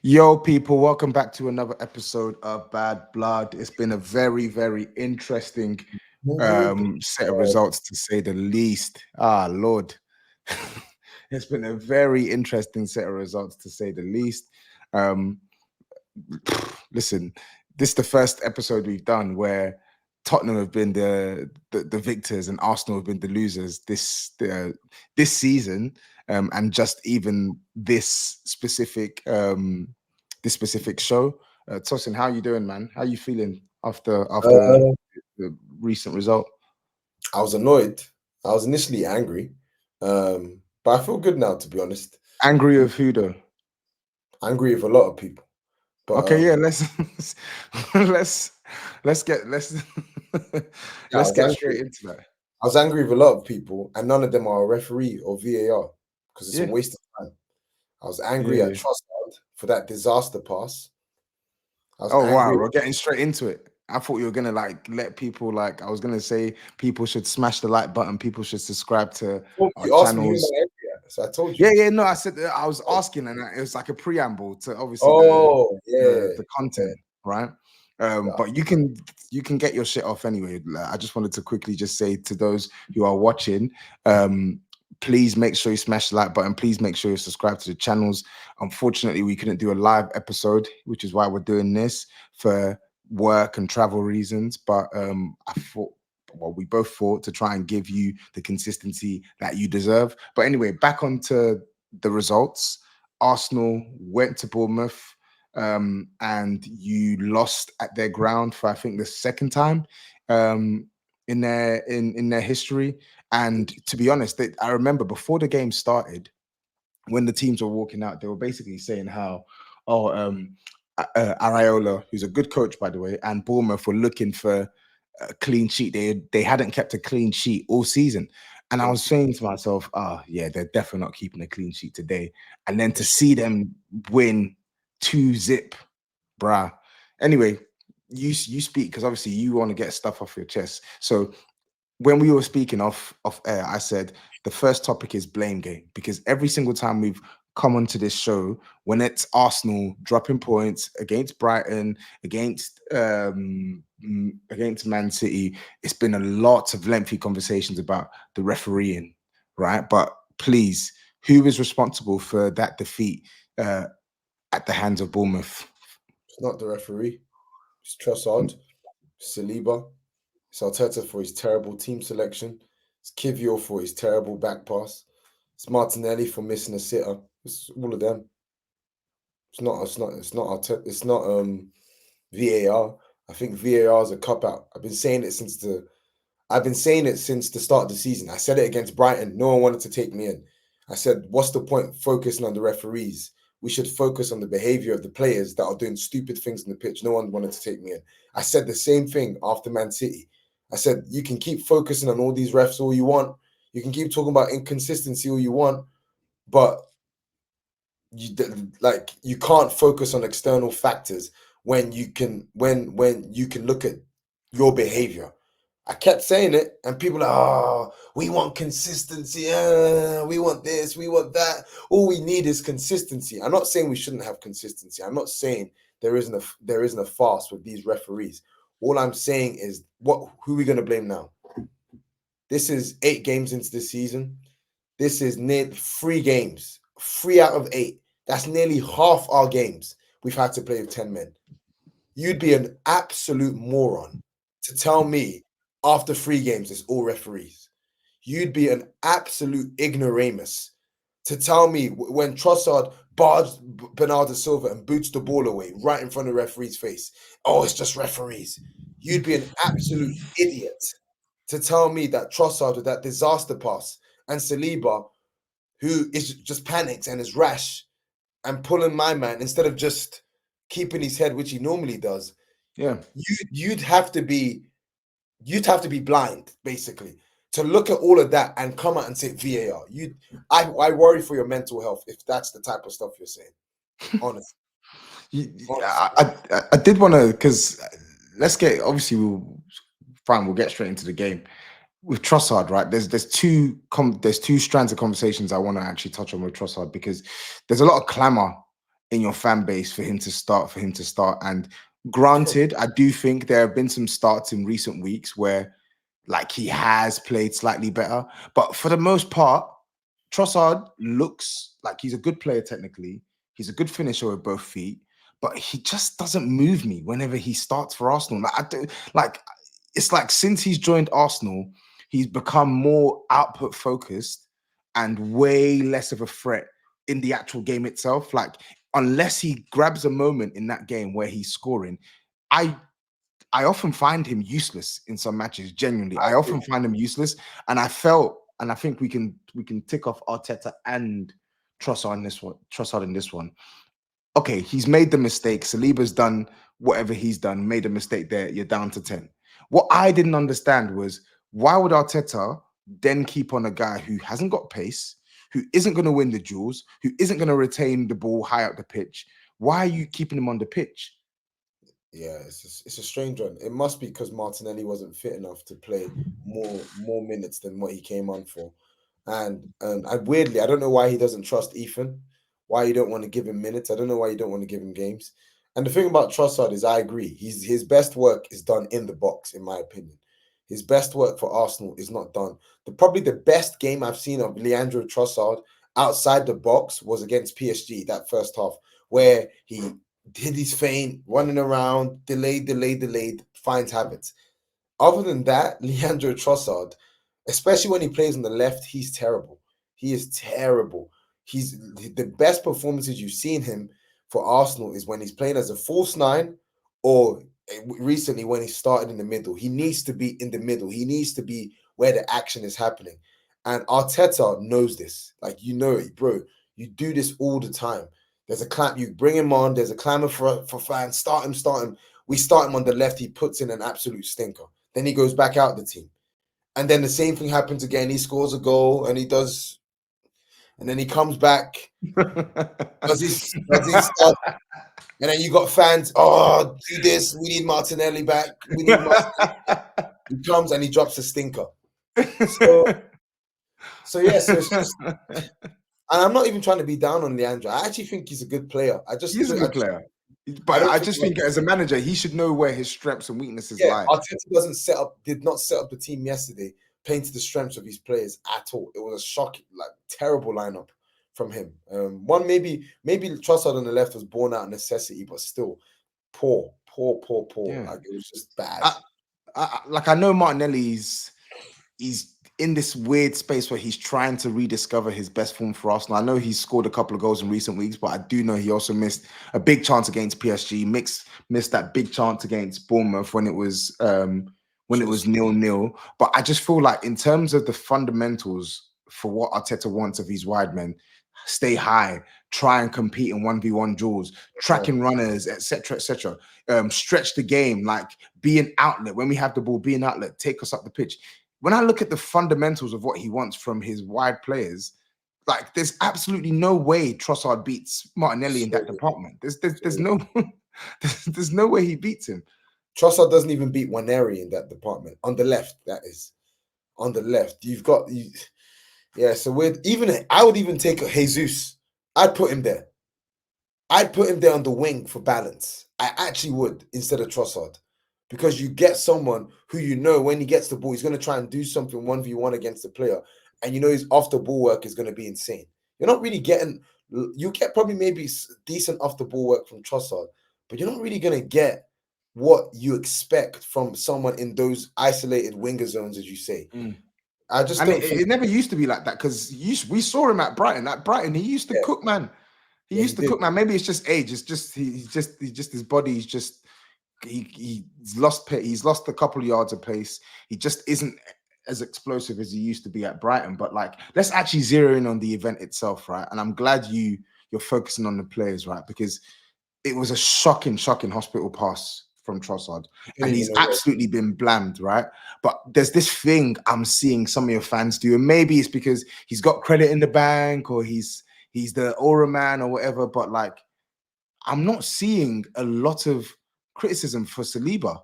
Yo, people, welcome back to another episode of Bad Blood. It's been a very, very interesting set of results, to say the least. Ah, Lord. It's been a very interesting set of results, to say the least. Um, Listen, this is the first episode we've done where Tottenham have been the victors and Arsenal have been the losers this season, and just even this specific show. Tosin, how you doing, man? How you feeling after Uh, the recent result? I was annoyed. I was initially angry, but I feel good now. To be honest, Angry of who though? angry with a lot of people, but Okay, yeah, let's let's let's get let's yeah, let's get straight into that. I was angry with a lot of people, and none of them are a referee or VAR because it's a Yeah, waste of time. I was yeah, angry at yeah. Trossard for that disaster pass. I was Oh wow, angry. we're getting straight into it. I thought you were gonna like let people like I was gonna say people should smash the like button, people should subscribe to our You asked me who am channels. I angry at, so I told you. Yeah, yeah, no, I said I was asking, and it was like a preamble to obviously Oh yeah, the yeah. content, right? Yeah. But you can get your shit off anyway. Like, I just wanted to quickly just say to those who are watching, please make sure you smash the like button. Please make sure you subscribe to the channels. Unfortunately, we couldn't do a live episode, which is why we're doing this for work and travel reasons. But I thought, well, we both fought to try and give you the consistency that you deserve. But anyway, back onto the results. Arsenal went to Bournemouth, and you lost at their ground for I think the second time um, in their history. And to be honest, I remember before the game started, when the teams were walking out, they were basically saying how, oh, Araola, who's a good coach by the way, and Bournemouth were looking for a clean sheet. They hadn't kept a clean sheet all season. And I was saying to myself, oh, yeah, they're definitely not keeping a clean sheet today. And then to see them win 2-0, bruh. Anyway, you speak because obviously you want to get stuff off your chest. So when we were speaking off air, I said the first topic is blame game because every single time we've come onto this show, when it's Arsenal dropping points against Brighton, against Man City, it's been a lot of lengthy conversations about the refereeing, right? But please, who is responsible for that defeat at the hands of Bournemouth? It's not the referee. It's Trossard, Saliba. It's Arteta for his terrible team selection. It's Kivio for his terrible back pass. It's Martinelli for missing a sitter. It's all of them. It's not Arteta. It's not VAR. I think VAR is a cop out. I've been saying it since the start of the season. I said it against Brighton. No one wanted to take me in. I said, what's the point focusing on the referees? We should focus on the behavior of the players that are doing stupid things on the pitch. No one wanted to take me in. I said the same thing after Man City. I said, you can keep focusing on all these refs all you want. You can keep talking about inconsistency all you want, but you can't focus on external factors when you can look at your behavior. I kept saying it, and people are like, oh, we want consistency. We want this, we want that. All we need is consistency. I'm not saying we shouldn't have consistency. I'm not saying there isn't a farce with these referees. All I'm saying is who are we going to blame now? This is 8 games into the season. This is near 3 games, 3 out of 8. That's nearly half our games we've had to play with 10 men. You'd be an absolute moron to tell me after 3 games it's all referees. You'd be an absolute ignoramus to tell me when Trossard barged Bernardo Silva and boots the ball away right in front of the referee's face, oh, it's just referees. You'd be an absolute idiot to tell me that Trossard with that disaster pass and Saliba, who is just panics and is rash and pulling my man instead of just keeping his head, which he normally does. Yeah. You'd have to be blind basically to look at all of that and come out and say VAR. I worry for your mental health if that's the type of stuff you're saying. Honestly. I did want to, because let's get, obviously we'll get straight into the game with Trossard, right? There's two strands of conversations I want to actually touch on with Trossard, because there's a lot of clamor in your fan base for him to start. And granted, I do think there have been some starts in recent weeks where like he has played slightly better, but for the most part, Trossard looks like he's a good player technically. He's a good finisher with both feet, but he just doesn't move me whenever he starts for Arsenal. Like I do, like it's like since he's joined Arsenal, he's become more output focused and way less of a threat in the actual game itself. Like unless he grabs a moment in that game where he's scoring, I I often find him useless in some matches. Genuinely, I I agree. often find him useless, and I felt, and I think we can tick off Arteta and Trossard in this one. Trossard in this one. Okay, he's made the mistake. Saliba's done whatever he's done, made a mistake there. You're down to 10. What I didn't understand was why would Arteta then keep on a guy who hasn't got pace, who isn't going to win the duels, who isn't going to retain the ball high up the pitch? Why are you keeping him on the pitch? Yeah, it's a strange one. It must be because Martinelli wasn't fit enough to play more minutes than what he came on for. And I weirdly, I don't know why he doesn't trust Ethan, why you don't want to give him minutes. I don't know why you don't want to give him games. And the thing about Trossard is I agree. His best work is done in the box, in my opinion. His best work for Arsenal is not done. Probably the best game I've seen of Leandro Trossard outside the box was against PSG, that first half, where he did his feint, running around, delayed, finds habits. Other than that, Leandro Trossard, especially when he plays on the left, he's terrible. He is terrible. He's the best performances you've seen him for Arsenal is when he's playing as a false nine or recently when he started in the middle. He needs to be in the middle. He needs to be where the action is happening. And Arteta knows this. Like, you know it, bro. You do this all the time. There's a clamp, you bring him on, there's a clamor for fans, start him. We start him on the left, he puts in an absolute stinker. Then he goes back out the team. And then the same thing happens again. He scores a goal and and then he comes back, does his stuff. And then you got fans, oh, do this. We need Martinelli back. We need Martinelli. He comes and he drops a stinker. So it's just, and I'm not even trying to be down on Leandro. I actually think he's a good player. He's a good player. I But don't I think just think as a manager, he should know where his strengths and weaknesses lie. Arteta did not set up the team yesterday playing to the strengths of his players at all. It was a shocking, like terrible lineup from him. One maybe Trossard on the left was born out of necessity, but still poor. Yeah. Like it was just bad. I know Martinelli's he's in this weird space where he's trying to rediscover his best form for Arsenal. I know he's scored a couple of goals in recent weeks, but I do know he also missed a big chance against PSG. Missed that big chance against Bournemouth when it was 0-0. But I just feel like in terms of the fundamentals for what Arteta wants of his wide men, stay high, try and compete in 1v1 duels, tracking runners, etc., etc. Stretch the game, like be an outlet. When we have the ball, be an outlet, take us up the pitch. When I look at the fundamentals of what he wants from his wide players, like there's absolutely no way Trossard beats Martinelli in that department. There's no there's no way he beats him. Trossard doesn't even beat Waneri in that department. On the left, that is. On the left. So I would even take a Jesus. I'd put him there. I'd put him there on the wing for balance. I actually would instead of Trossard. Because you get someone who you know when he gets the ball, he's going to try and do something 1v1 against the player. And you know his off the ball work is going to be insane. You're not really getting, you get probably maybe decent off the ball work from Trossard, but you're not really going to get what you expect from someone in those isolated winger zones, as you say. I just and don't think it never used to be like that because we saw him at Brighton. At Brighton, he used to cook, man. He used to cook, man. Maybe it's just age. It's just he's just his body. He's just he's lost a couple of yards of pace. He just isn't as explosive as he used to be at Brighton. But like, let's actually zero in on the event itself, right? And I'm glad you're focusing on the players, right? Because it was a shocking hospital pass from Trossard, and he's absolutely been blamed, right? But there's this thing I'm seeing some of your fans do, and maybe it's because he's got credit in the bank or he's the aura man or whatever. But like, I'm not seeing a lot of criticism for Saliba.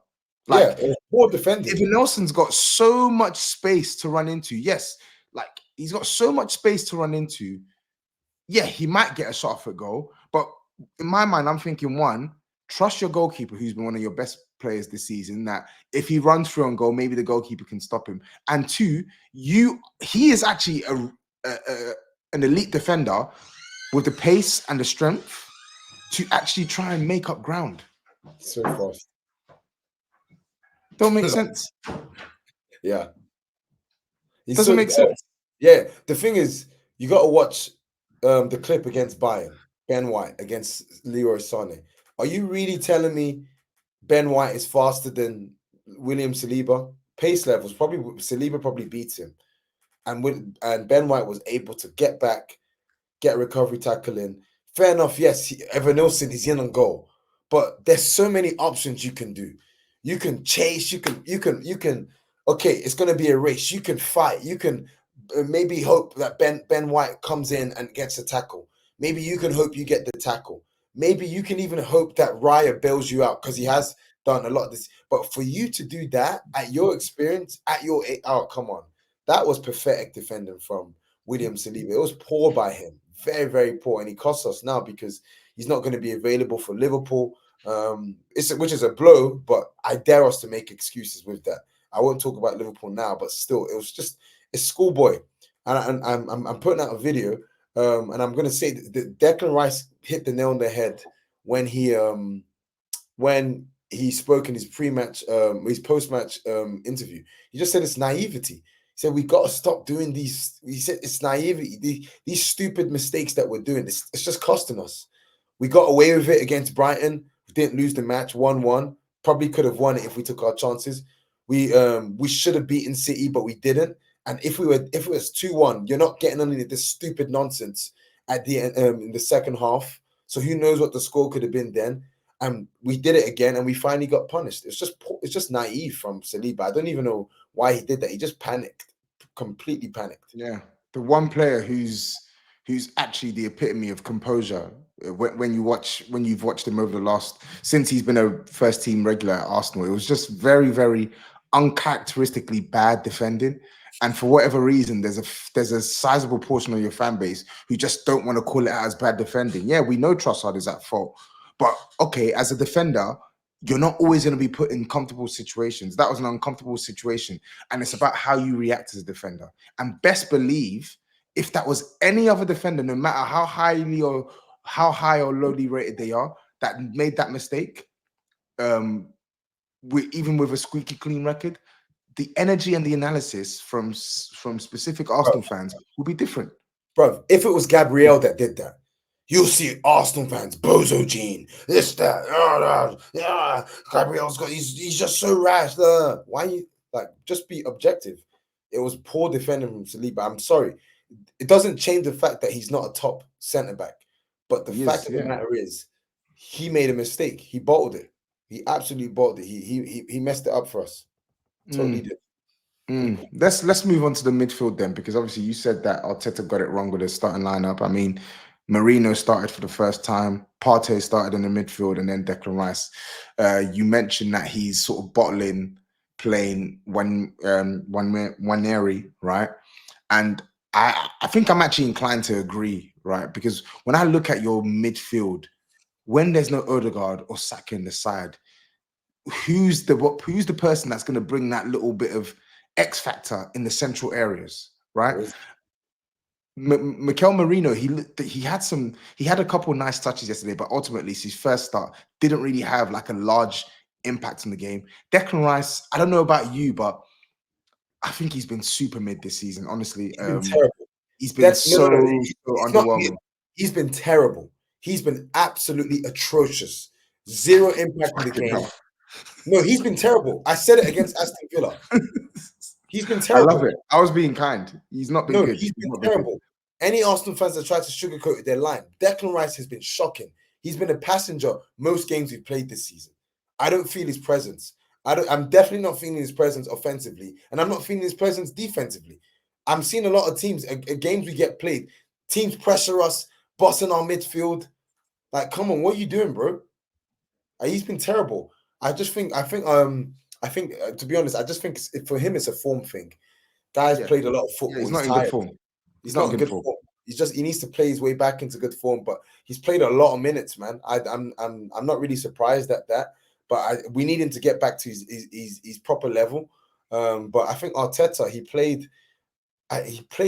Like, poor defending. Evan Nelson's got so much space to run into. Yes, like he's got so much space to run into. Yeah, he might get a shot for goal, but in my mind, I'm thinking one, trust your goalkeeper, who's been one of your best players this season. That if he runs through on goal, maybe the goalkeeper can stop him. And two, he is actually an elite defender with the pace and the strength to actually try and make up ground. So fast. Don't make sense. Yeah. He's Doesn't so make sense. yeah. The thing is, you got to watch the clip against Bayern, Ben White against Leroy Sané. Are you really telling me Ben White is faster than William Saliba? Pace levels, probably Saliba probably beats him. And Ben White was able to get back, get a recovery tackle in. Fair enough, yes, Evan Nilsson is in on goal. But there's so many options you can do. You can chase, you can okay, it's gonna be a race. You can fight, you can maybe hope that Ben White comes in and gets a tackle. Maybe you can hope you get the tackle. Maybe you can even hope that Raya bails you out because he has done a lot of this. But for you to do that at your experience, at your oh, come on. That was pathetic defending from William Saliba. It was poor by him. Very, very poor. And he costs us now because he's not going to be available for Liverpool. Which is a blow, but I dare us to make excuses with that. I won't talk about Liverpool now, but still, it was just a schoolboy. And I'm putting out a video, and I'm going to say that Declan Rice hit the nail on the head when he spoke in his his post-match interview. He just said it's naivety. He said we got to stop doing these. He said it's naivety. These stupid mistakes that we're doing. It's just costing us. We got away with it against Brighton. We didn't lose the match 1-1. Probably could have won it if we took our chances. We should have beaten City, but we didn't. And if it was 2-1, you're not getting any of this stupid nonsense at the end in the second half. So who knows what the score could have been then? And we did it again, and we finally got punished. It's just naive from Saliba. I don't even know why he did that. He just panicked, completely panicked. Yeah, the one player who's actually the epitome of composure when you've watched him over the last since he's been a first team regular at Arsenal. It was just very, very uncharacteristically bad defending. And for whatever reason, there's a sizable portion of your fan base who just don't want to call it out as bad defending. Yeah, we know Trossard is at fault, but okay, as a defender, you're not always going to be put in comfortable situations. That was an uncomfortable situation, and it's about how you react as a defender. And best believe, if that was any other defender, no matter how high or lowly rated they are, that made that mistake, even with a squeaky clean record, the energy and the analysis from specific Arsenal fans will be different. Bro, if it was Gabriel that did that, you'll see Arsenal fans, Bozo Gene, this, that, yeah, Gabriel's he's just so rash. Why you just be objective? It was poor defending from Saliba. I'm sorry. It doesn't change the fact that he's not a top centre back. But the fact of the matter is, he made a mistake. He bottled it. He absolutely bottled it. He messed it up for us. Totally did. Let's move on to the midfield then, because obviously you said that Arteta got it wrong with the starting lineup. I mean, Marino started for the first time, Partey started in the midfield, and then Declan Rice. You mentioned that he's sort of playing one area, right? And I think I'm actually inclined to agree, right? Because when I look at your midfield, when there's no Odegaard or Saka in the side, who's the person that's going to bring that little bit of X factor in the central areas, right? Mikel Marino, he had a couple of nice touches yesterday, but ultimately his first start didn't really have like a large impact on the game. Declan Rice, I don't know about you, but I think he's been super mid this season. Honestly, he's been terrible. He's been so underwhelming. He's been terrible. He's been absolutely atrocious. Zero impact in the game. No, he's been terrible. I said it against Aston Villa. He's been terrible. I love it. I was being kind. He's not been good. He's been terrible. Any Arsenal fans that try to sugarcoat their line, Declan Rice has been shocking. He's been a passenger most games we've played this season. I don't feel his presence. I'm definitely not feeling his presence offensively, and I'm not feeling his presence defensively. I'm seeing a lot of teams, games we get played, teams pressure us, bossing our midfield. Like, come on, what are you doing, bro? He's been terrible. I think to be honest, I just think for him it's a form thing. Guy's played a lot of football. He's not in good form. He's not in good form. he needs to play his way back into good form. But he's played a lot of minutes, man. I'm not really surprised at that. But we need him to get back to his proper level. But I think Arteta, he played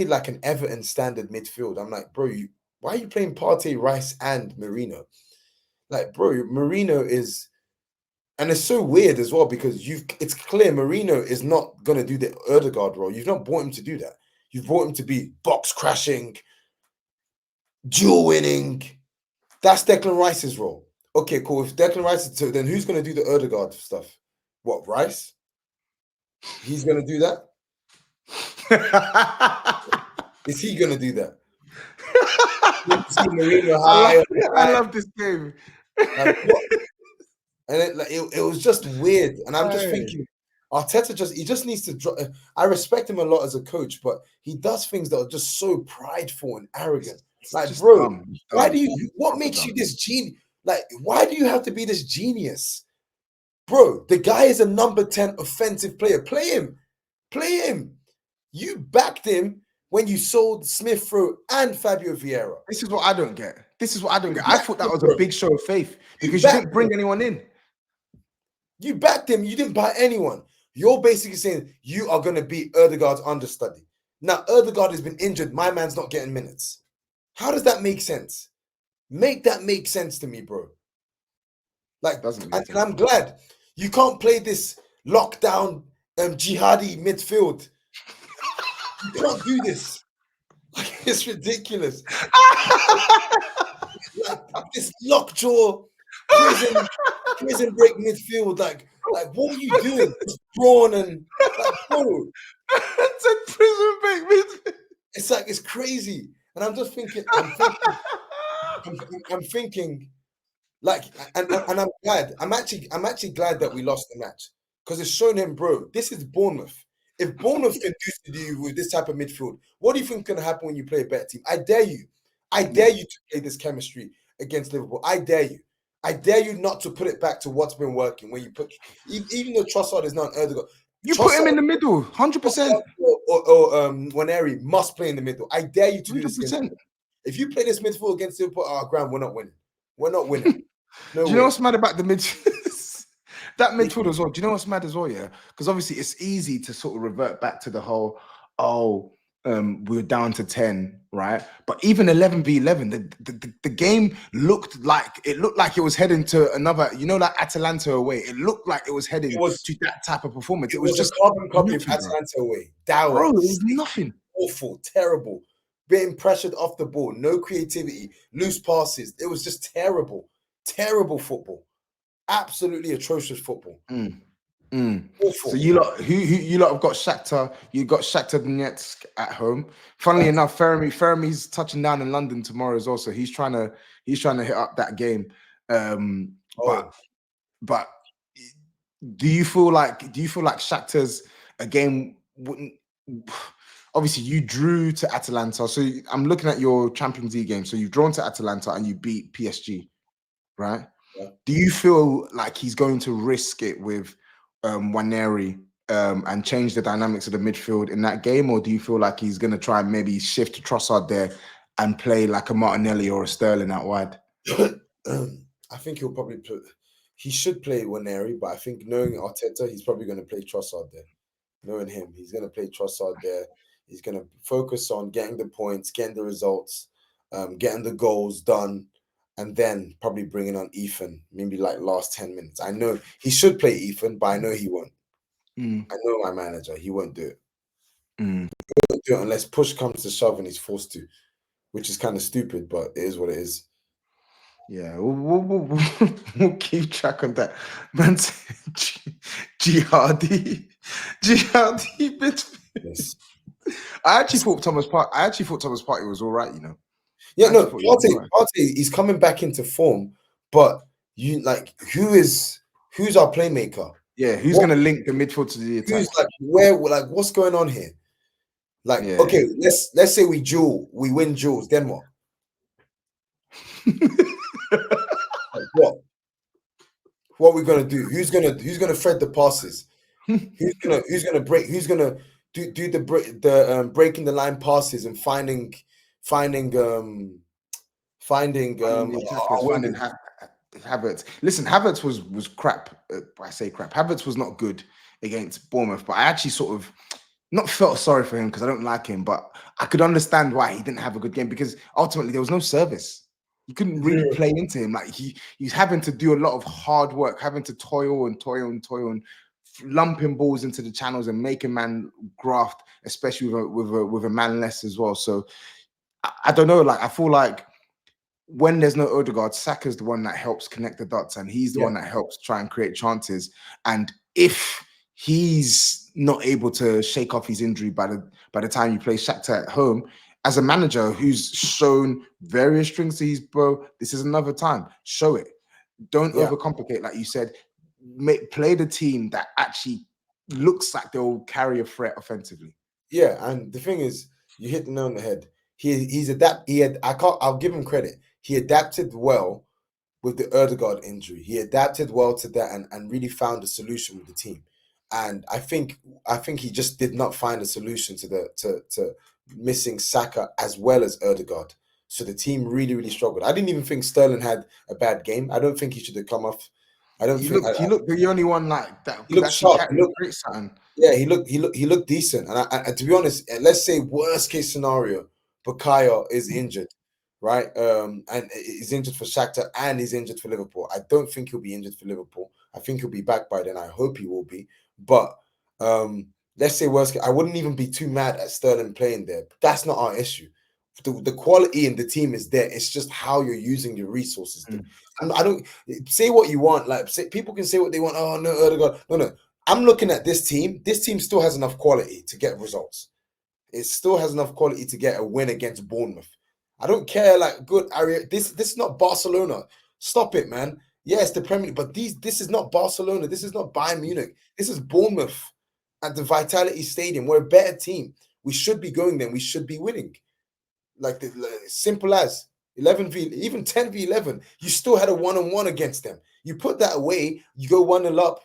like an Everton standard midfield. I'm like, bro, why are you playing Partey, Rice, and Marino? Like, bro, Marino is, and it's so weird as well because it's clear Marino is not gonna do the Odegaard role. You've not brought him to do that. You've brought him to be box crashing, duel winning. That's Declan Rice's role. Okay, cool. If Declan Rice is, so then who's gonna do the Odegaard stuff? What, Rice? He's gonna do that? Is he gonna do that? I love this game. Like, and it was just weird. And I'm just thinking, Arteta just needs to drop. I respect him a lot as a coach, but he does things that are just so prideful and arrogant. Like, bro, dumb. Why do you? What makes you this genius? Like, why do you have to be this genius, bro? The guy is a number 10 offensive player. Play him. You backed him when you sold Smith Rowe and Fabio Vieira. This is what I don't get. I thought that was a big show of faith because you didn't bring anyone in. You backed him. You didn't buy anyone. You're basically saying you are going to be Odegaard's understudy. Now, Odegaard has been injured. My man's not getting minutes. How does that make sense? Make that make sense to me, bro. Like, and I'm glad you can't play this lockdown jihadi midfield. You can't do this. Like, it's ridiculous. Like this lockjaw prison break midfield. Like what are you doing? It's brawn and like, bro. It's a prison break midfield. It's like it's crazy. And I'm just thinking, I'm thinking, like, and I'm glad. I'm actually glad that we lost the match because it's shown him, bro. This is Bournemouth. If Bournemouth can do to you with this type of midfield, what do you think is going to happen when you play a better team? I dare you. I dare you to play this chemistry against Liverpool. I dare you. I dare you not to put it back to what's been working. When you put, even though Trossard is not an Erdogan, you put him in the middle, 100%. Or Waneri must play in the middle. I dare you to do this. 100%. If you play this midfield against Liverpool, Graham, we're not winning. We're not winning. No. Do you know what's mad about the midfield? That midfield as well. Do you know what's mad as well? Yeah, because obviously it's easy to sort of revert back to the whole, we were down to 10, right? But even 11v11, the game looked like it was heading to another, like Atalanta away. It looked like it was heading to that type of performance. It was just a carbon copy of Atalanta away. Bro, it was nothing. Awful, terrible. Being pressured off the ball, no creativity, loose passes. It was just terrible. Terrible football. Absolutely atrocious football. Awful. So you lot have got Shakhtar. You got Shakhtar Donetsk at home. Funnily enough, Fermi's touching down in London tomorrow as well. So he's trying to hit up that game. But do you feel like Shakhtar's a game wouldn't? Obviously, you drew to Atalanta. So I'm looking at your Champions League game. So you've drawn to Atalanta and you beat PSG, right? Yeah. Do you feel like he's going to risk it with Waneri and change the dynamics of the midfield in that game, or do you feel like he's going to try and maybe shift to Trossard there and play like a Martinelli or a Sterling out wide? I think he should play Waneri, but I think knowing Arteta, he's probably going to play Trossard there. Knowing him, he's going to play Trossard there. He's going to focus on getting the points, getting the results, getting the goals done, and then probably bringing on Ethan, maybe like last 10 minutes. I know he should play Ethan, but I know he won't. I know my manager, he won't do it. He won't do it unless push comes to shove and he's forced to, which is kind of stupid, but it is what it is. Yeah, we'll keep track of that. Man, jihadi bit. Yes. I actually thought Thomas Partey was all right, Yeah, no, Partey, he's coming back into form, but who's our playmaker? Yeah, who's going to link the midfield to the attack? Who's what's going on here? Okay, let's say we win duels, then what? What are we gonna do? Who's gonna thread the passes? Who's gonna break? Who's gonna do the breaking the line passes and finding finding Finding the attackers, finding Havertz. Listen, Havertz was crap. I say crap. Havertz was not good against Bournemouth, but I actually sort of not felt sorry for him because I don't like him, but I could understand why he didn't have a good game because ultimately there was no service. You couldn't really zero. play into him. Like he's having to do a lot of hard work, having to toil and toil and toil and lumping balls into the channels and making man graft, especially with a man less as well. So I don't know. Like I feel like when there's no Odegaard, Saka's the one that helps connect the dots, and he's the Yeah, one that helps try and create chances. And if he's not able to shake off his injury by the time you play Shakhtar at home, as a manager who's shown various strings to his bow, this is another time. Show it. Don't yeah, overcomplicate, like you said. Play the team that actually looks like they'll carry a threat offensively. yeah. And the thing is, you hit the nail on the head. He's adapt. He had. I can't. I'll give him credit. He adapted well with the Erdegaard injury. He adapted well to that and really found a solution with the team. And I think he just did not find a solution to to missing Saka as well as Erdegaard. So the team really, really struggled. I didn't even think Sterling had a bad game. I don't think he should have come off. I don't think He looked the only one like that he could looked actually sharp. create something. Yeah, he looked decent. And to be honest, let's say worst case scenario, Bukayo is injured, right? And he's injured for Shakhtar and he's injured for Liverpool. I don't think he'll be injured for Liverpool. I think he'll be back by then. I hope he will be. But let's say worst case, I wouldn't even be too mad at Sterling playing there. That's not our issue. The quality in the team is there. It's just how you're using your resources. Mm. I don't say what you want. Like people can say what they want. Oh no, Erdogan. No. I'm looking at this team. This team still has enough quality to get results. It still has enough quality to get a win against Bournemouth. I don't care. Like, good, Ari. This is not Barcelona. Stop it, man. Yes, the Premier League, but this is not Barcelona. This is not Bayern Munich. This is Bournemouth at the Vitality Stadium. We're a better team. We should be going there. We should be winning. Like simple as 11v, even 10v11. You still had a 1-on-1 against them. You put that away. You go 1-0 up.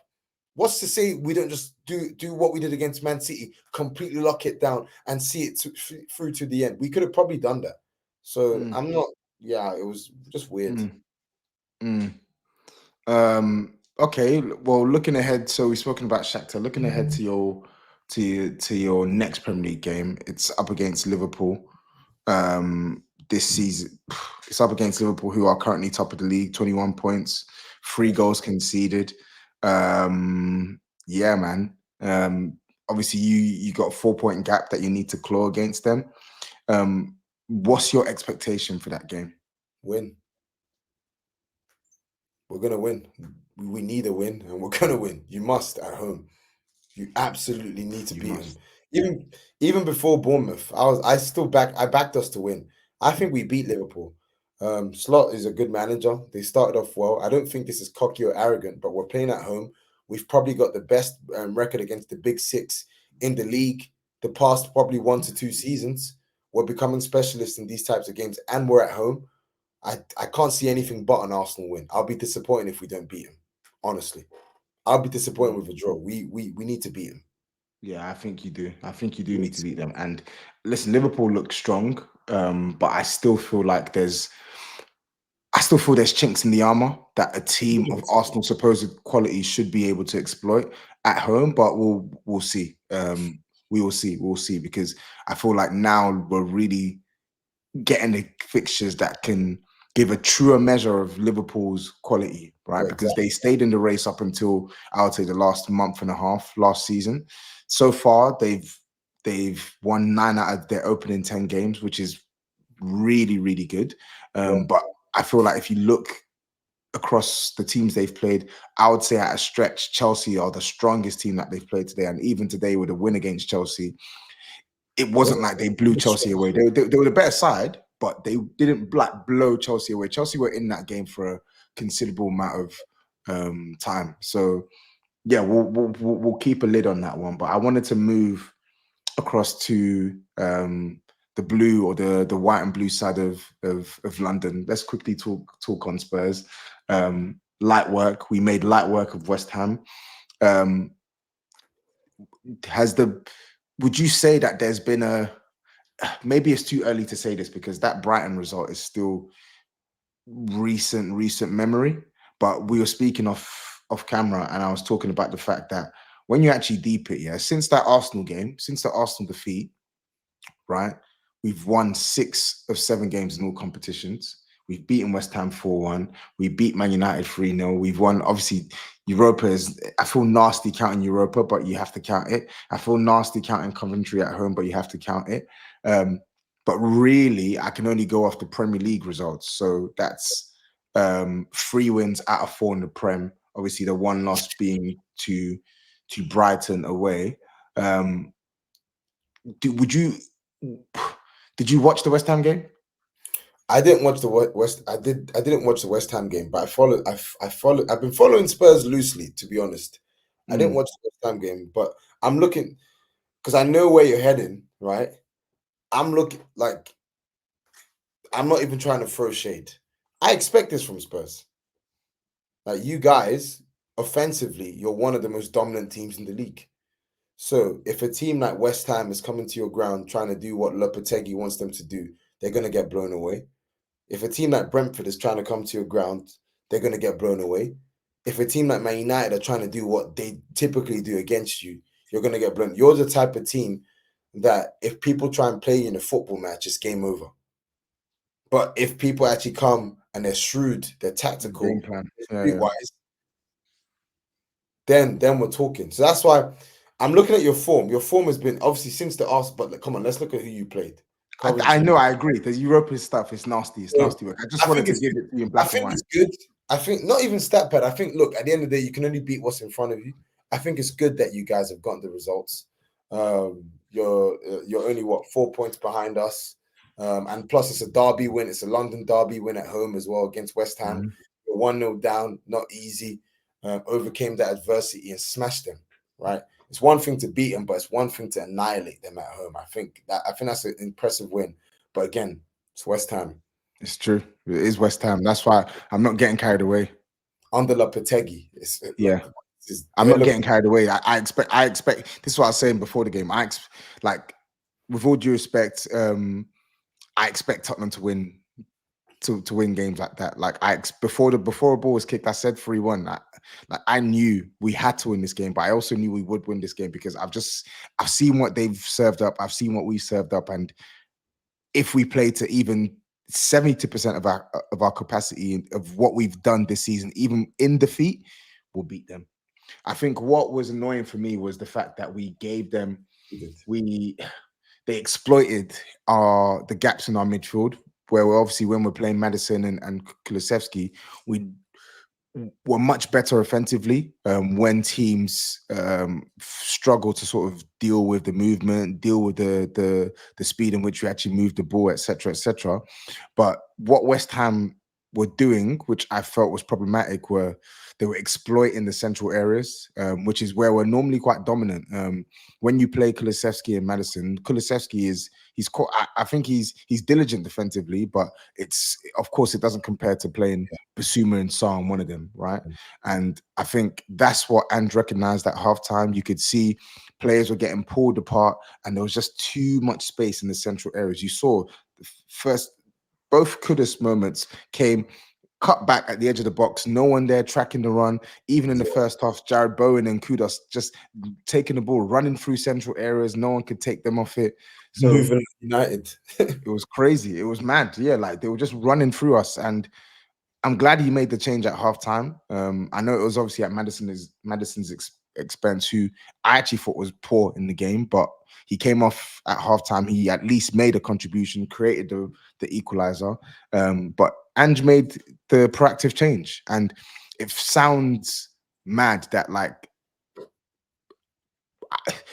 What's to say we don't just do what we did against Man City, completely lock it down and see it through to the end? We could have probably done that. So Mm. I'm not. Yeah, it was just weird. Mm. Mm. Okay. Well, looking ahead, so we've spoken about Shakhtar. Looking ahead to your next Premier League game, it's up against Liverpool. This season, it's up against Liverpool, who are currently top of the league, 21 points, 3 goals conceded. Yeah, man. Obviously, you got a 4 point gap that you need to claw against them. What's your expectation for that game? Win. We're gonna win. We need a win, and we're gonna win. You must at home. You absolutely need to You beat them. must. Even before Bournemouth, I backed us to win. I think we beat Liverpool. Slot is a good manager. They started off well. I don't think this is cocky or arrogant, but we're playing at home. We've probably got the best record against the big six in the league the past probably 1 to 2 seasons. We're becoming specialists in these types of games, and we're at home. I can't see anything but an Arsenal win. I'll be disappointed if we don't beat them. Honestly, I'll be disappointed with a draw. We need to beat them. Yeah, I think you do. I think you do We need need to to. beat them. And listen, Liverpool look strong, but I still feel there's chinks in the armor that a team of 100%. Arsenal supposed quality should be able to exploit at home. But we'll see. We will see. We'll see, because I feel like now we're really getting the fixtures that can give a truer measure of Liverpool's quality, right? Yeah, Because exactly. they stayed in the race up until, I would say, the last month and a half last season. So far, they've won 9 out of their opening 10 games, which is really, really good. Yeah. But I feel like if you look across the teams they've played, I would say at a stretch, Chelsea are the strongest team that they've played today. And even today, with a win against Chelsea, it wasn't like they blew Chelsea away. They were the better side, but they didn't blow Chelsea away. Chelsea were in that game for a considerable amount of time. So yeah, we'll keep a lid on that one. But I wanted to move across to the blue, or the white and blue side of London. Let's quickly talk on Spurs. Light work. We made light work of West Ham. Um, has the Would you say that there's been maybe it's too early to say this because that Brighton result is still recent memory. But we were speaking off camera, and I was talking about the fact that when you actually deep it, yeah, since that Arsenal game, since the Arsenal defeat, right, we've won 6 of 7 games in all competitions. We've beaten West Ham 4-1. We beat Man United 3-0. We've won, obviously, Europa is, I feel nasty counting Europa, but you have to count it. I feel nasty counting Coventry at home, but you have to count it. But really, I can only go off the Premier League results. So that's 3 wins out of 4 in the Prem. Obviously, the one loss being to Brighton away. Did you watch the West Ham game? I didn't watch the West. I didn't watch the West Ham game, but I followed. I followed. I've been following Spurs loosely, to be honest. I didn't watch the West Ham game, but I'm looking because I know where you're heading. Right. I'm looking like I'm not even trying to throw shade. I expect this from Spurs. Like you guys, offensively, you're one of the most dominant teams in the league. So if a team like West Ham is coming to your ground trying to do what Lopetegui wants them to do, they're going to get blown away. If a team like Brentford is trying to come to your ground, they're going to get blown away. If a team like Man United are trying to do what they typically do against you, you're going to get blown. You're the type of team that if people try and play you in a football match, it's game over. But if people actually come and they're shrewd, they're tactical, game plan, streetwise, then we're talking. So that's why I'm looking at your form. Your form has been obviously since the Arsenal, but like, come on, let's look at who you played. I know, I agree. The European stuff is nasty. It's nasty work. I just wanted to give it to you in black and white. I think it's good. I think not even stat pad. I think, look, at the end of the day, you can only beat what's in front of you. I think it's good that you guys have gotten the results. You're only, 4 points behind us. And plus, it's a derby win. It's a London derby win at home as well against West Ham. You're 1-0 down, not easy. Overcame that adversity and smashed them, right? It's one thing to beat them, but it's one thing to annihilate them at home. I think that's an impressive win. But again, it's West Ham. It's true. It is West Ham. That's why I'm not getting carried away. Under Lopetegui. I'm not getting carried away. I expect this is what I was saying before the game. Like, with all due respect, I expect Tottenham to win to win games like that. Like before a ball was kicked, I said 3-1. I knew we had to win this game, but I also knew we would win this game because I've seen what they've served up. I've seen what we served up, and if we play to even 70% of our capacity of what we've done this season, even in defeat, we'll beat them. I think what was annoying for me was the fact that we gave them, they exploited the gaps in our midfield, where when we're playing Maddison and Kulusevski, we were much better offensively when teams struggle to sort of deal with the movement, deal with the speed in which we actually move the ball, etc., etc. But what West Ham were doing, which I felt was problematic, were they were exploiting the central areas, which is where we're normally quite dominant. When you play Kulusevski and Maddison, Kulusevski I think he's diligent defensively, but of course it doesn't compare to playing Basuma and Sarr, one of them, right? And I think that's what Ange recognized at halftime. You could see players were getting pulled apart, and there was just too much space in the central areas. You saw both Kudus moments came cut back at the edge of the box, no one there tracking the run. Even in the first half, Jared Bowen and Kudus just taking the ball, running through central areas. No one could take them off it. So moving United. It was crazy. It was mad. Yeah, like they were just running through us. And I'm glad he made the change at halftime. I know it was obviously at Maddison's expense, who I actually thought was poor in the game, but he came off at halftime. He at least made a contribution, created the equalizer. But Ange made the proactive change, and it sounds mad that it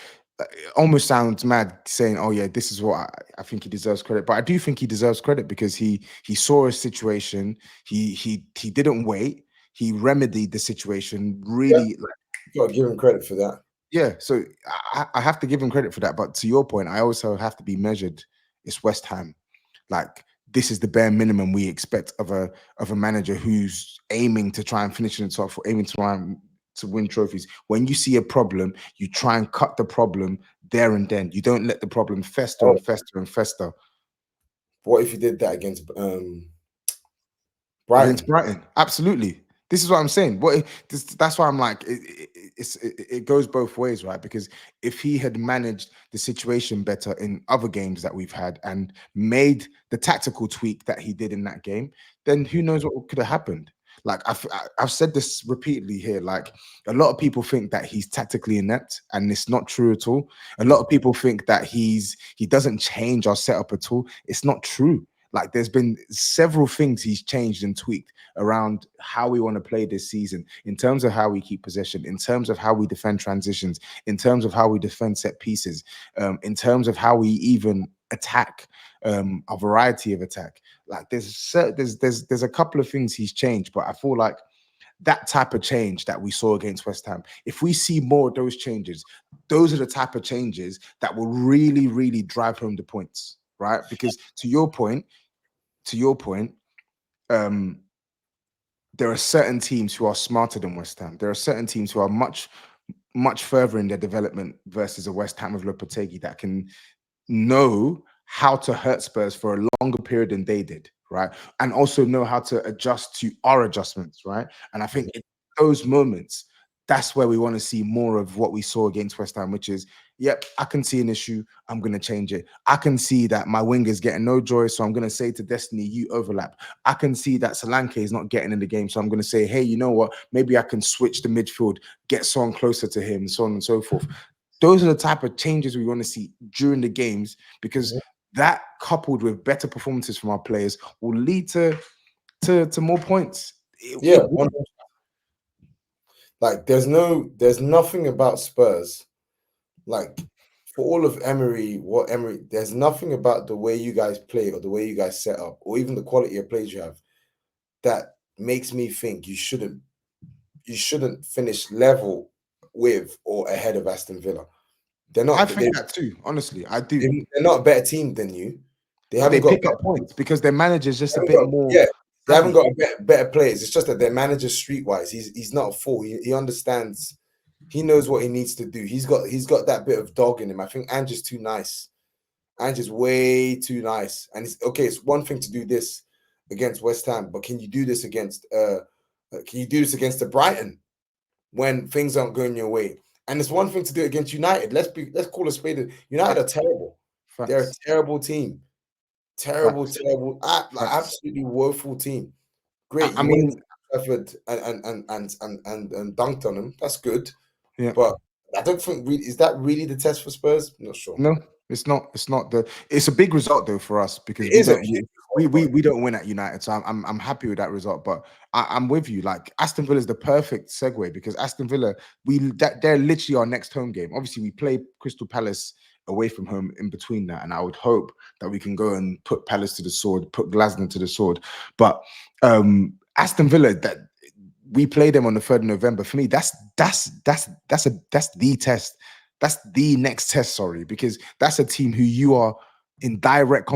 almost sounds mad saying, "Oh yeah, this is what I think he deserves credit." But I do think he deserves credit because he saw a situation. He didn't wait. He remedied the situation. Really, you gotta give him credit for that. Yeah, so I have to give him credit for that. But to your point, I also have to be measured. It's West Ham. Like, this is the bare minimum we expect of a manager who's aiming to try and finish in the top four, aiming to win trophies. When you see a problem, you try and cut the problem there and then. You don't let the problem fester Oh, and fester and fester. what if you did that against Against Brighton? Brighton, absolutely. This is what I'm saying. That's why I'm like, it goes both ways, right? Because if he had managed the situation better in other games that we've had and made the tactical tweak that he did in that game, then who knows what could have happened. Like I've said this repeatedly here. Like a lot of people think that he's tactically inept, and it's not true at all. A lot of people think that he doesn't change our setup at all. It's not true. Like there's been several things he's changed and tweaked around how we want to play this season, in terms of how we keep possession, in terms of how we defend transitions, in terms of how we defend set pieces, in terms of how we even attack, a variety of attack. Like there's a couple of things he's changed, but I feel like that type of change that we saw against West Ham, if we see more of those changes, those are the type of changes that will really, really drive home the points, right? Because to your point, um, there are certain teams who are smarter than West Ham. There are certain teams who are much further in their development versus a West Ham of Lopetegui that can know how to hurt Spurs for a longer period than they did, right? And also know how to adjust to our adjustments, right? And I think in those moments, that's where we want to see more of what we saw against West Ham, which is, yep, I can see an issue. I'm going to change it. I can see that my wing is getting no joy. So I'm going to say to Destiny, you overlap. I can see that Solanke is not getting in the game. So I'm going to say, hey, you know what? Maybe I can switch the midfield, get someone closer to him, so on and so forth. Those are the type of changes we want to see during the games, because that, coupled with better performances from our players, will lead to more points. Yeah, like there's nothing about Spurs. Like for all of Emery, there's nothing about the way you guys play or the way you guys set up, or even the quality of plays you have, that makes me think you shouldn't finish level with or ahead of Aston Villa. They're I not. think that too. Honestly, I do. They're not a better team than you. They But they haven't got pick up points because their manager's just a haven't bit got more yeah. They haven't savvy. got better players. It's just that their manager's streetwise. He's not a fool. He understands. He knows what he needs to do. He's got that bit of dog in him. I think Ange's too nice. Ange's way too nice. And it's okay. It's one thing to do this against West Ham, but can you do this against the Brighton when things aren't going your way? And it's one thing to do it against United. Let's call a spade. United are terrible. They're a Facts. terrible team. Terrible, Facts. terrible, like Facts. absolutely woeful team. I, Great, I you went mean, into Trafford and dunked on them. That's good, yeah. but I don't think is that really the test for Spurs? I'm not sure. No, it's not. It's not the. It's a big result though for us because It we is a don't. huge We don't win at United, so I'm happy with that result. But I'm with you. Like Aston Villa is the perfect segue because Aston Villa, they're literally our next home game. Obviously, we play Crystal Palace away from home in between that, and I would hope that we can go and put Palace to the sword, put Glasgow to the sword. But Aston Villa, that we play them on the 3rd of November. For me, that's the test. That's the next test, sorry, because that's a team who you are in direct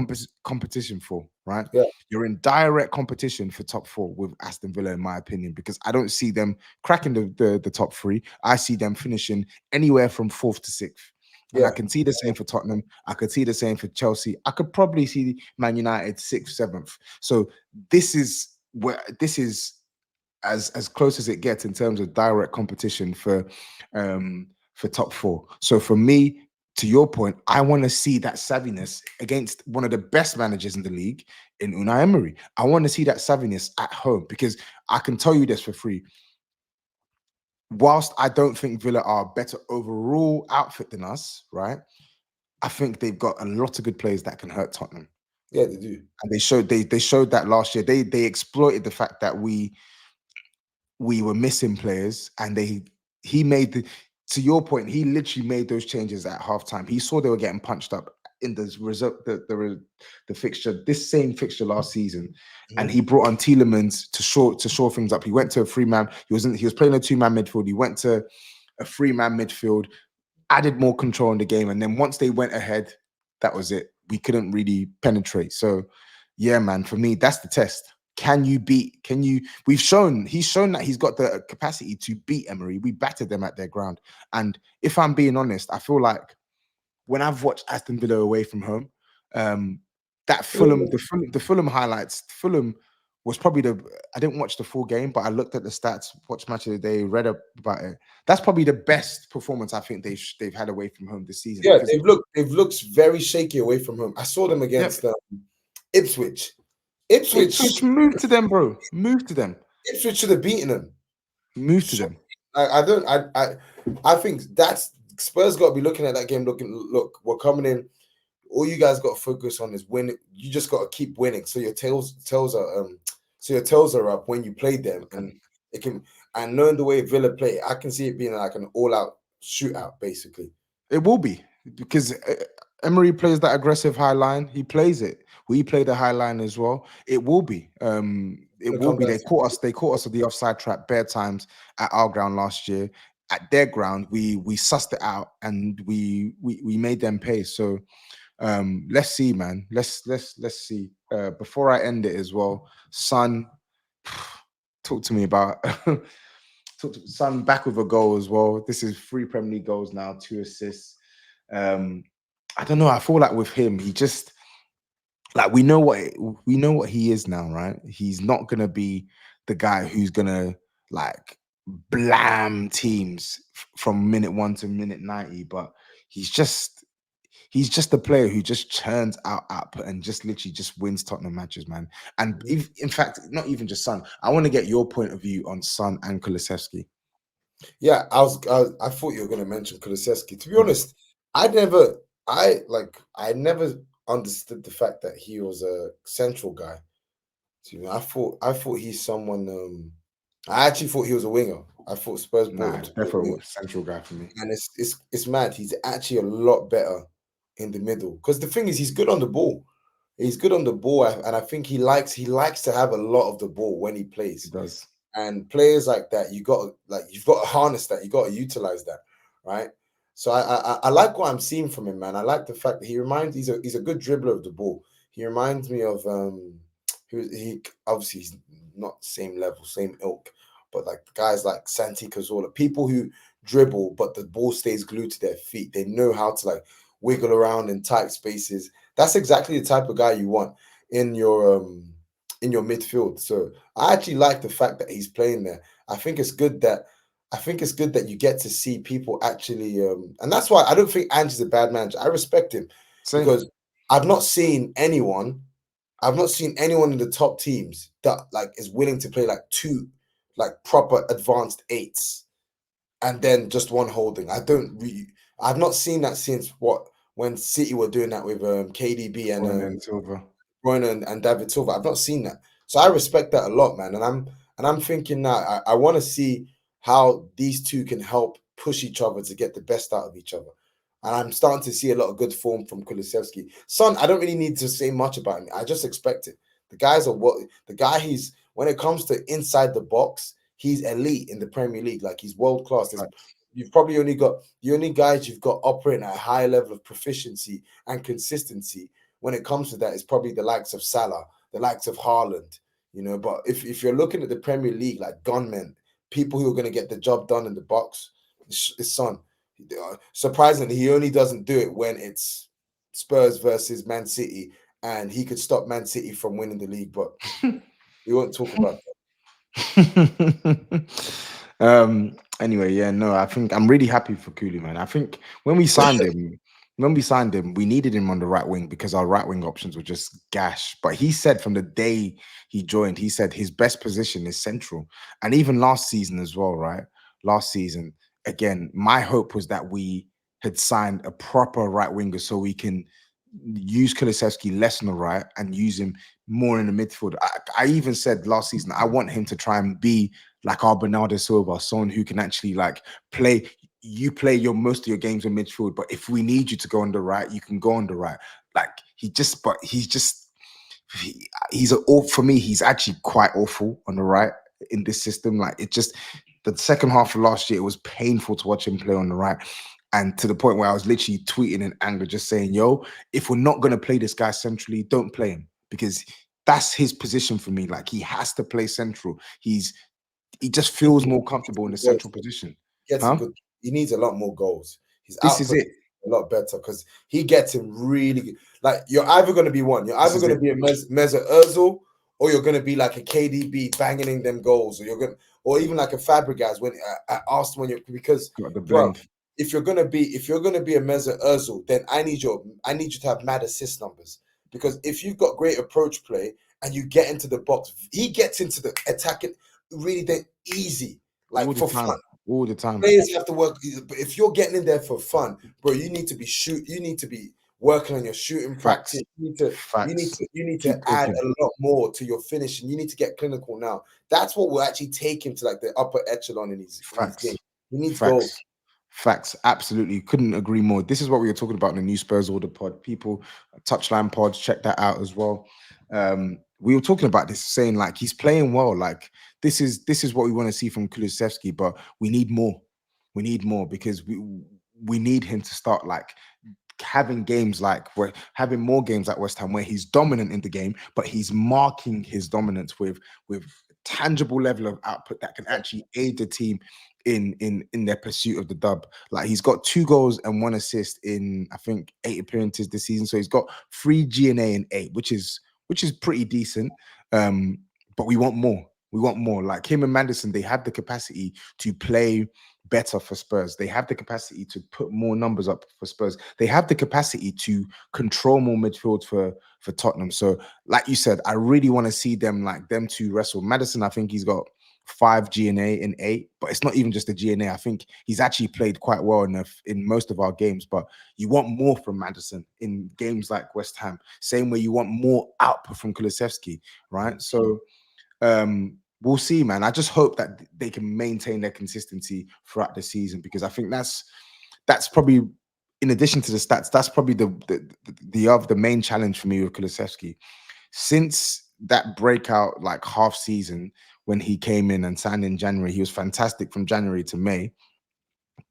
competition for, right? Yeah. You're in direct competition for top 4 with Aston Villa, in my opinion, because I don't see them cracking the top 3. I see them finishing anywhere from 4th to 6th. And I Yeah, can see the same for Tottenham. I could see the same for Chelsea. I could probably see Man United 6th, 7th. So this is as close as it gets in terms of direct competition for top 4. So for me, to your point, I want to see that savviness against one of the best managers in the league in Unai Emery. I want to see that savviness at home because I can tell you this for free. Whilst I don't think Villa are a better overall outfit than us, right? I think they've got a lot of good players that can hurt Tottenham. yeah, they do. And they showed that last year. They exploited the fact that we were missing players, and he made to your point, he literally made those changes at halftime. He saw they were getting punched up in the result, the fixture, this same fixture last season, and he brought on Tielemans to shore things up. He went to a 3-man. He was playing a 2-man midfield. He went to a 3-man midfield, added more control in the game, and then once they went ahead, that was it. We couldn't really penetrate. So, yeah, man, for me, that's the test. He's shown that he's got the capacity to beat Emery. We battered them at their ground. And if I'm being honest, I feel like when I've watched Aston Villa away from home, that Mm. The Fulham highlights, Fulham was probably I didn't watch the full game, but I looked at the stats, watched match of the day, read about it. That's probably the best performance I think they've had away from home this season. Yeah, Because they've looked very shaky away from home. I saw them yep, against Ipswich. Ipswich Ipswich move to them, bro. Move to them. Ipswich should have beaten them. Move to them. I don't. I think that's Spurs got to be looking at that game. Look, we're coming in. All you guys got to focus on is win. You just got to keep winning. So your tails are up when you play them, and it can. And knowing the way Villa play, I can see it being like an all-out shootout, basically. It will be because Emery plays that aggressive high line. He plays it. We play the high line as well. It will be. It Gonna will come be. down They to caught us. They caught us at the offside trap bare times at our ground last year. At their ground, we sussed it out and we made them pay. So let's see, man. Let's see. Before I end it as well, Son, talk to me about Son back with a goal as well. This is 3 Premier League goals now, 2 assists. I don't know. I feel like with him, he just like we know what he is now, right? He's not gonna be the guy who's gonna like blam teams from minute 1 to minute 90, but he's just a player who just churns out output and just literally just wins Tottenham matches, man. And Mhm. if, in fact, not even just Son. I want to get your point of view on Son and Kulusevski. Yeah, I thought you were going to mention Kulusevski. To be honest, I never understood the fact that he was a central guy. So, I thought he's someone. I actually thought he was a winger. I thought Spurs brought Nah, him to be a definitely winger, a central guy for me. and it's mad. He's actually a lot better in the middle because the thing is, he's good on the ball. He's good on the ball, and I think he likes to have a lot of the ball when he He plays. does. And players like that, you've got to harness that. You got to utilize that, right? So I like what I'm seeing from him, man. I like the fact that he's a good dribbler of the ball. He reminds me of he obviously he's not same level, same ilk, but like guys like Santi Cazorla, people who dribble but the ball stays glued to their feet. They know how to like wiggle around in tight spaces. That's exactly the type of guy you want in your midfield. So I actually like the fact that he's playing there. I think it's good that you get to see people actually, and that's why I don't think Ange's a bad manager. I respect him Same. because I've not seen anyone, in the top teams that like is willing to play like two, like proper advanced eights, and then just one holding. I've not seen that since when City were doing that with KDB and Foreign and Silver. Bruyne and David Silva. I've not seen that, so I respect that a lot, man. And I'm thinking now I want to see how these two can help push each other to get the best out of each other. And I'm starting to see a lot of good form from Kulusevski. Son, I don't really need to say much about him. I just expect it. The guy he's when it comes to inside the box, he's elite in the Premier League. Like he's world class. Facts. You've probably only got the only guys you've got operating at a high level of proficiency and consistency when it comes to that is probably the likes of Salah, the likes of Haaland, But if you're looking at the Premier League, like gunmen, people who are going to get the job done in the box, it's Son. Surprisingly, he only doesn't do it when it's Spurs versus Man City, and he could stop Man City from winning the league, but we won't talk about that. Anyway, yeah, no, I think I'm really happy for Cooley, man. I think when we signed him, we needed him on the right wing because our right wing options were just gash. But he said from the day he joined, he said his best position is central. And even last season as well, right? Last season, again, my hope was that we had signed a proper right winger so we can use Kulusevski less on the right and use him more in the midfield. I even said last season I want him to try and be like our Bernardo Silva, someone who can actually like play. You play your most of your games in midfield, but if we need you to go on the right, you can go on the right. Like he's for me. He's actually quite awful on the right in this system. Like it just the second half of last year, it was painful to watch him play on the right. And to the point where I was literally tweeting in anger, just saying, yo, if we're not going to play this guy centrally, don't play him because that's his position for me. Like he has to play central. He just feels more comfortable in the central position. Get some Huh? good. He needs a lot more goals. His This is output it. a lot better because he gets him really good. Like you're either going to be one, you're This either is going to it. be a Mesut Ozil, or you're going to be like a KDB banging in them goals, or you're going, or even like a Fabregas when at Arsenal when you're because, Got the bro, blend. if you're gonna be a Mesut Ozil, then I need you to have mad assist numbers because if you've got great approach play and you get into the box, he gets into the attacking really then easy All like the for time. fun. All the time. Players have to work, but if you're getting in there for fun, bro, you need to be You need to be working on your shooting Facts. practice. You need to, Facts. add Keep talking. a lot more to your finishing. You need to get clinical now. That's what will actually take him to like the upper echelon in his game. Facts. He needs goals. Facts. Facts. Absolutely. Couldn't agree more. This is what we were talking about in the new Spurs Order pod. People, Touchline pods, check that out as well. We were talking about this, saying like he's playing well. Like this is what we want to see from Kulusevski, but we need more. We need more because we need him to start like having games like we're having more games like West Ham where he's dominant in the game, but he's marking his dominance with tangible level of output that can actually aid the team in their pursuit of the dub. Like he's got 2 goals and 1 assist in I think 8 appearances this season. So he's got 3 GNA in 8, which is pretty decent. But we want more. We want more. Like him and Madison, they have the capacity to play better for Spurs. They have the capacity to put more numbers up for Spurs. They have the capacity to control more midfield for Tottenham. So, like you said, I really want to see them two wrestle. Madison, I think he's got 5 GNA in 8, but it's not even just the GNA. I think he's actually played quite well in most of our games. But you want more from Madison in games like West Ham. Same way you want more output from Kulusevski, right? So we'll see, man. I just hope that they can maintain their consistency throughout the season because I think that's probably, in addition to the stats, that's probably the main challenge for me with Kulusevski. Since that breakout like half season when he came in and signed in January, he was fantastic from January to May.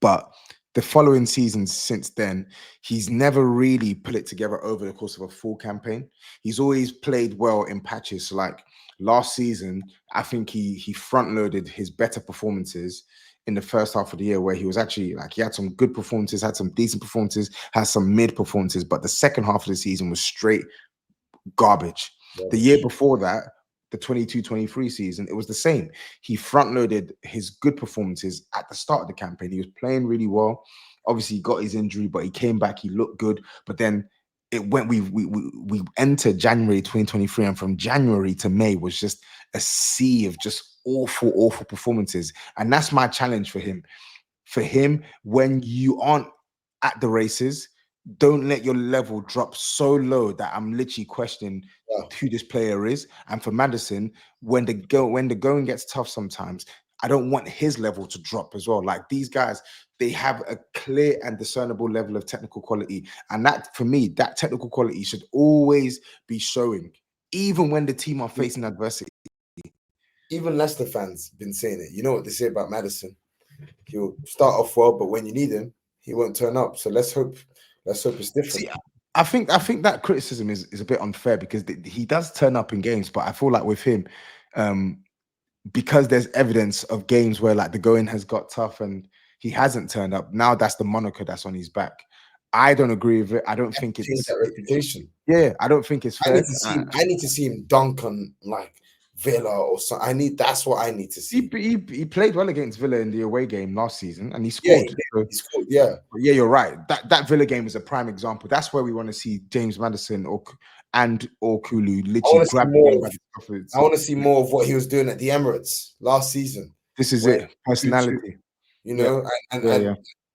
But the following seasons since then, he's never really put it together over the course of a full campaign. He's always played well in patches. So like last season, I think he front loaded his better performances in the first half of the year, where he was actually like he had some good performances, had some decent performances, had some mid performances, but the second half of the season was straight garbage. The year before that, the 22-23 season, it was the same. He front loaded his good performances at the start of the campaign. He was playing really well. Obviously, he got his injury, but he came back. He looked good. But then it went. We entered January 2023, and from January to May was just a sea of just awful performances. And that's my challenge for him. For him, when you aren't at the races, don't let your level drop so low that I'm literally questioning who this player is. And for Madison, when the going gets tough sometimes, I don't want his level to drop as well. Like these guys, they have a clear and discernible level of technical quality. And that, for me, that technical quality should always be showing, even when the team are facing adversity. Even Leicester fans been saying it. You know what they say about Madison? He'll start off well, but when you need him, he won't turn up. So let's hope it's different. See, I think that criticism is a bit unfair because he does turn up in games, but I feel like with him, because there's evidence of games where like the going has got tough and he hasn't turned up. Now that's the moniker that's on his back. I don't agree with it. I don't think Change it's that reputation. yeah. I don't think it's I fair. need to see him. I need to see him dunk on like Villa or something. That's what I need to see. He played well against Villa in the away game last season and he Yeah, scored. So, he scored. Yeah, yeah, you're right. That Villa game is a prime example. That's where we want to see James Madison or Kulu I literally want to see grab the more. game by the scruff. I want to see more of what he was doing at the Emirates last season. This is Where it. Personality. you Yeah. know, Yeah.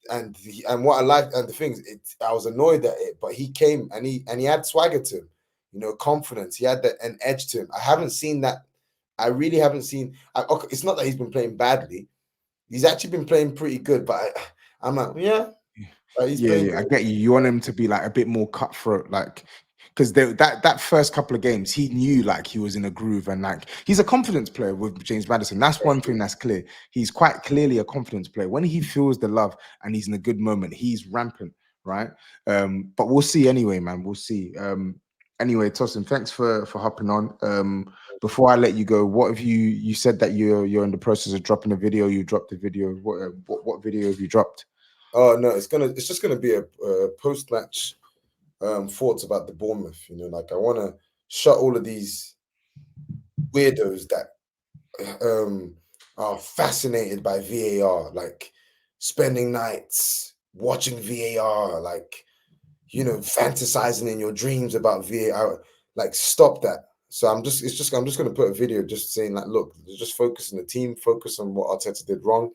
and what I liked and the things, I was annoyed at it, but he came and he had swagger to him, you know, confidence. He had an edge to him. I haven't seen that. I really haven't seen. Okay, it's not that he's been playing badly. He's actually been playing pretty good, but I'm like, yeah, he's playing I good. get you. You want him to be like a bit more cutthroat, like because that first couple of games, he knew like he was in a groove and like he's a confidence player with James Madison. That's one thing that's clear. He's quite clearly a confidence player. When he feels the love and he's in a good moment, he's rampant, right? But we'll see anyway, man. We'll see. Anyway, Tosin, thanks for hopping on. Before I let you go, what have you said that you're in the process of dropping a video? You dropped a video. What video have you dropped? Oh no, it's just gonna be a post match thoughts about the Bournemouth. You know, like I want to shut all of these weirdos that are fascinated by VAR, like spending nights watching VAR, like fantasizing in your dreams about VAR. Like stop that. So I'm just gonna put a video just saying like, look, just focus on the team, focus on what Arteta did wrong.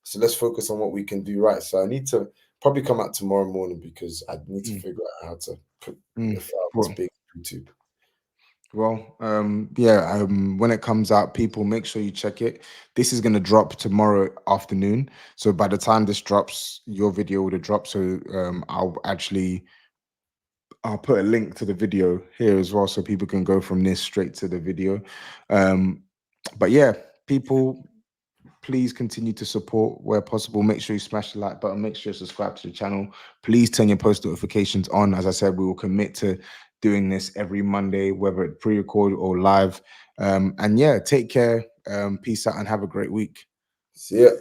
So let's focus on what we can do right. So I need to probably come out tomorrow morning because I need to Mm, figure out how to put mm. without this Well, big YouTube. well, yeah. When it comes out, people make sure you check it. This is gonna drop tomorrow afternoon. So by the time this drops, your video would have dropped. So I'll put a link to the video here as well, so people can go from this straight to the video. Um, but yeah, people, please continue to support where possible. Make sure you smash the like button. Make sure you subscribe to the channel. Please turn your post notifications on. As I said, we will commit to doing this every Monday, whether it's pre-record or live. And yeah, take care. Peace out and have a great week. See ya.